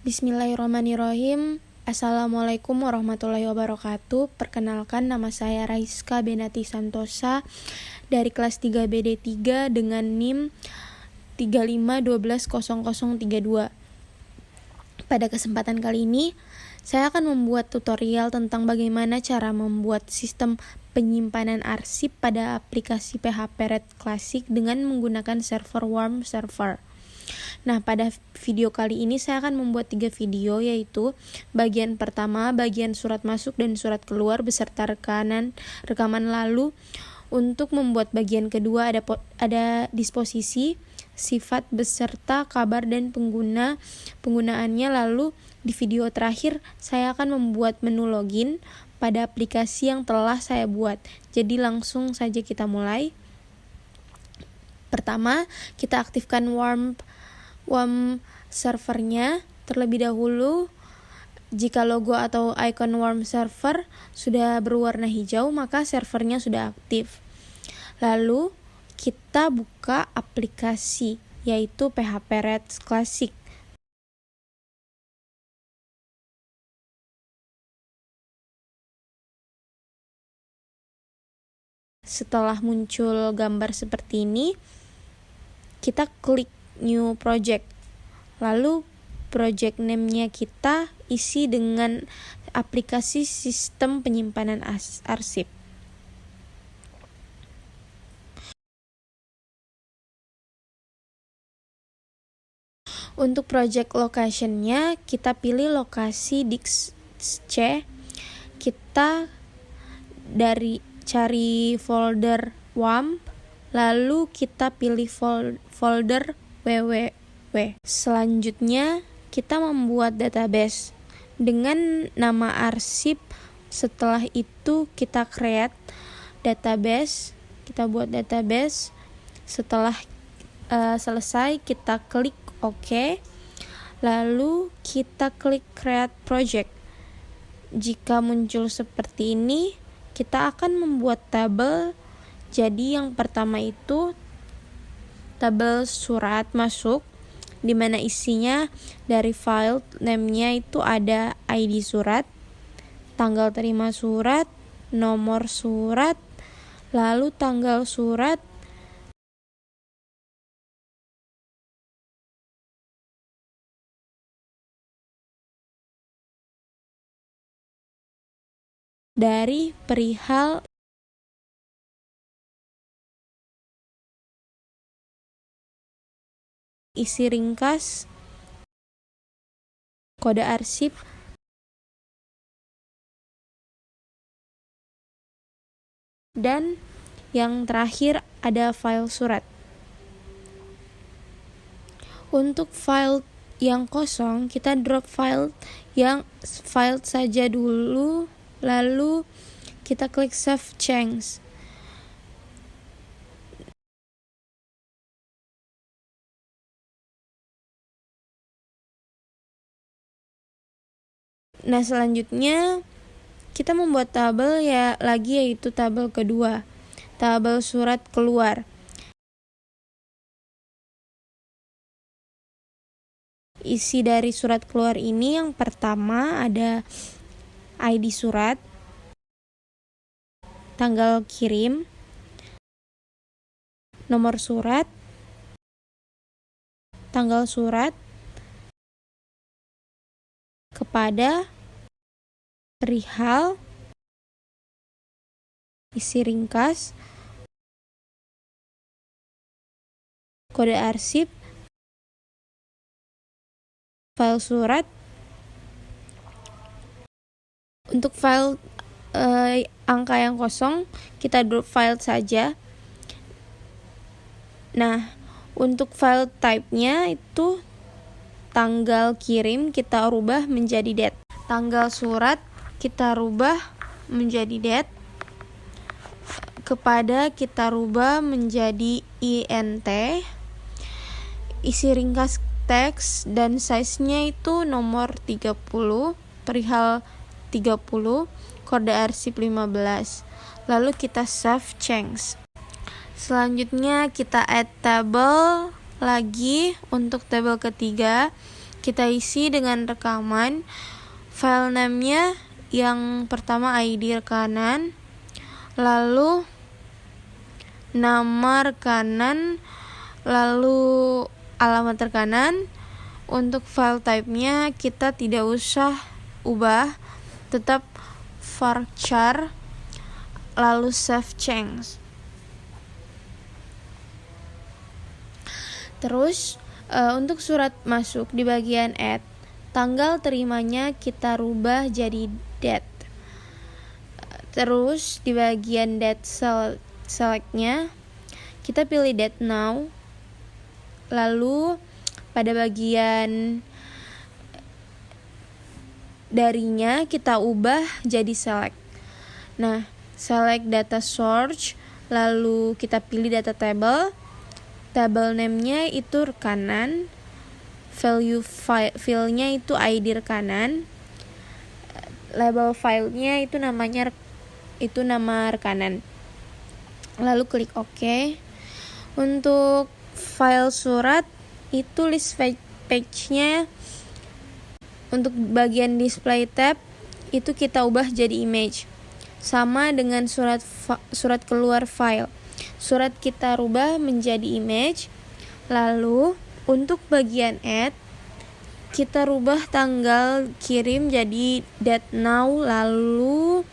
Bismillahirrahmanirrahim. Assalamualaikum warahmatullahi wabarakatuh. Perkenalkan, nama saya Raiska Benati Santosa dari kelas 3BD3 dengan NIM 35120032. Pada kesempatan kali ini, saya akan membuat tutorial tentang bagaimana cara membuat sistem penyimpanan arsip pada aplikasi PHP Red Classic dengan menggunakan server Warm Server. Nah, pada video kali ini saya akan membuat 3 video, yaitu bagian pertama, bagian surat masuk dan surat keluar beserta rekaman lalu. Untuk membuat bagian kedua ada disposisi, sifat beserta kabar dan penggunaannya. Lalu di video terakhir saya akan membuat menu login pada aplikasi yang telah saya buat. Jadi langsung saja kita mulai. Pertama, kita aktifkan warm servernya terlebih dahulu. Jika logo atau icon warm server sudah berwarna hijau, maka servernya sudah aktif. Lalu kita buka aplikasi, yaitu PHP Red Classic. Setelah muncul gambar seperti ini, kita klik New Project. Lalu project name-nya kita isi dengan aplikasi sistem penyimpanan arsip. Untuk project location-nya kita pilih lokasi disk C. Kita cari folder WAMP, lalu kita pilih folder www. Selanjutnya kita membuat database dengan nama arsip. Setelah itu kita create database, kita buat database. Setelah selesai kita klik OK, lalu kita klik create project. Jika muncul seperti ini, kita akan membuat tabel. Jadi yang pertama itu tabel surat masuk, di mana isinya dari file name-nya itu ada ID surat, tanggal terima surat, nomor surat, lalu tanggal surat, dari perihal isi ringkas, kode arsip, dan yang terakhir ada file surat. Untuk file yang kosong, kita drop file saja dulu, lalu kita klik save change. Nah, selanjutnya kita membuat tabel yaitu tabel kedua, tabel surat keluar. Isi dari surat keluar ini yang pertama ada ID surat, tanggal kirim, nomor surat, tanggal surat, kepada, perihal, isi ringkas, kode arsip, file surat. Untuk file angka yang kosong, kita drop file saja. Nah, untuk file type-nya itu tanggal kirim kita rubah menjadi date. Tanggal surat kita rubah menjadi date. Kepada kita rubah menjadi INT. Isi ringkas teks dan size-nya itu nomor 30, perihal 30, kode arsip 15. Lalu kita save change. Selanjutnya kita add table lagi. Untuk tabel ketiga kita isi dengan rekaman. File name-nya yang pertama ID rekanan, lalu nama rekanan, lalu alamat rekanan. Untuk file type-nya kita tidak usah ubah, tetap varchar, lalu save change. Terus untuk surat masuk di bagian add, tanggal terimanya kita rubah jadi date. Terus di bagian date select-nya kita pilih date now. Lalu pada bagian darinya kita ubah jadi select. Nah, select data source, lalu kita pilih data table. Table name-nya itu rekanan, value file-nya itu ID rekanan, label file-nya itu nama rekanan. Lalu klik OK. Untuk file surat itu list page-nya. Untuk bagian display tab itu kita ubah jadi image. Sama dengan surat keluar file. Surat kita rubah menjadi image. Lalu untuk bagian add kita rubah tanggal kirim jadi date now. Lalu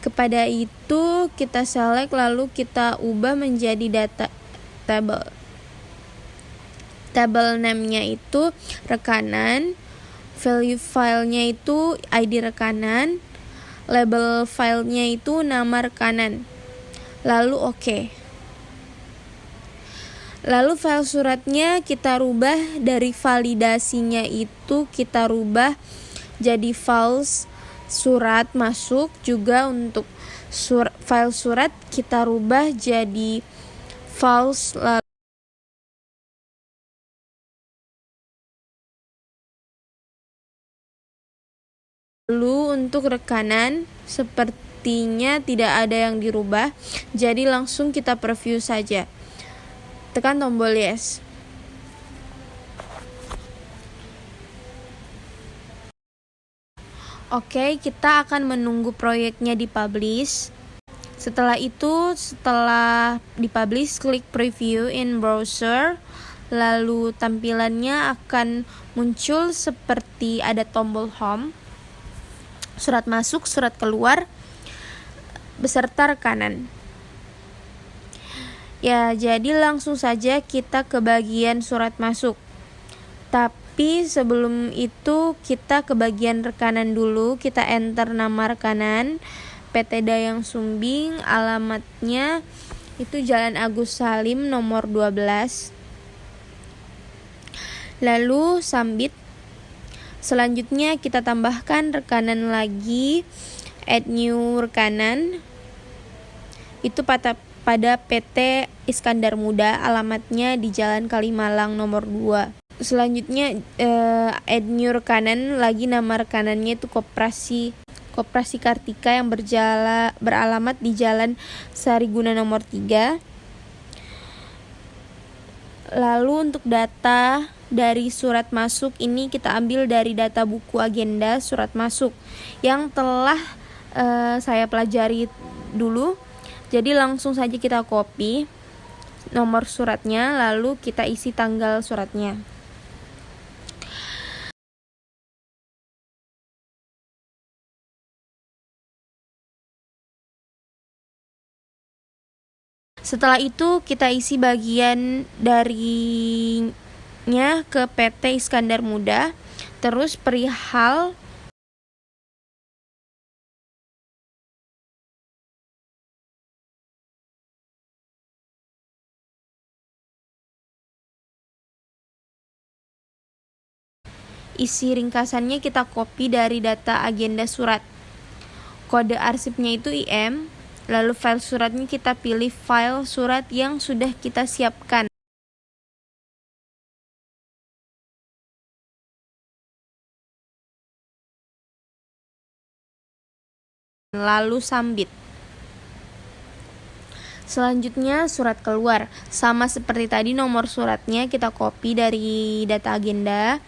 kepada itu kita select, lalu kita ubah menjadi data table. Table name-nya itu rekanan, value file-nya itu ID rekanan, label file-nya itu nama rekanan. Lalu OK. Lalu file suratnya kita rubah dari validasinya itu kita rubah jadi false surat masuk. Juga untuk file surat kita rubah jadi false. Lalu untuk rekanan sepertinya tidak ada yang dirubah, jadi langsung kita preview saja. Tekan tombol yes. Oke, kita akan menunggu proyeknya dipublish. Setelah dipublish, klik preview in browser. Lalu tampilannya akan muncul seperti ada tombol home, surat masuk, surat keluar, beserta rekanan. Ya, jadi langsung saja kita ke bagian surat masuk. Tapi sebelum itu kita ke bagian rekanan dulu. Kita enter nama rekanan, PT Dayang Sumbing, alamatnya itu Jalan Agus Salim nomor 12. Lalu submit. Selanjutnya kita tambahkan rekanan lagi, add new rekanan. Itu pada PT Iskandar Muda, alamatnya di Jalan Kalimalang nomor 2. Selanjutnya add new rekanan lagi, nama rekanannya itu Koperasi Kartika yang beralamat di Jalan Sariguna nomor 3. Lalu untuk data dari surat masuk ini kita ambil dari data buku agenda surat masuk yang telah saya pelajari dulu. Jadi langsung saja kita copy nomor suratnya, lalu kita isi tanggal suratnya. Setelah itu kita isi bagian darinya ke PT Iskandar Muda. Terus perihal isi ringkasannya kita copy dari data agenda surat. Kode arsipnya itu IM. Lalu file suratnya kita pilih file surat yang sudah kita siapkan. Lalu submit. Selanjutnya surat keluar. Sama seperti tadi, nomor suratnya kita copy dari data agenda.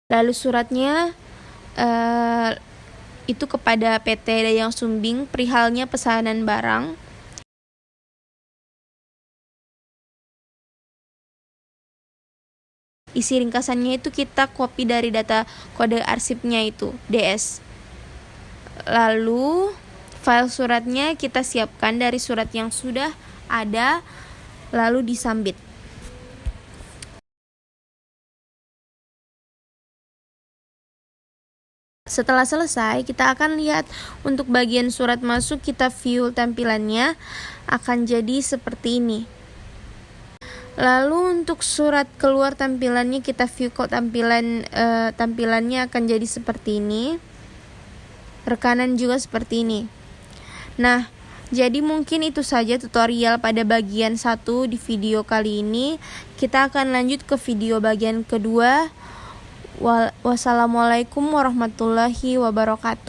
Lalu suratnya itu kepada PT Dayang Sumbing perihalnya pesanan barang. Isi ringkasannya itu kita copy dari data kode arsipnya itu, DS. Lalu file suratnya kita siapkan dari surat yang sudah ada, lalu disubmit. Setelah selesai, kita akan lihat untuk bagian surat masuk, kita view tampilannya akan jadi seperti ini. Lalu untuk surat keluar tampilannya kita view kok tampilannya akan jadi seperti ini. Rekanan juga seperti ini. Nah, jadi mungkin itu saja tutorial pada bagian 1 di video kali ini. Kita akan lanjut ke video bagian kedua. Wassalamualaikum warahmatullahi wabarakatuh.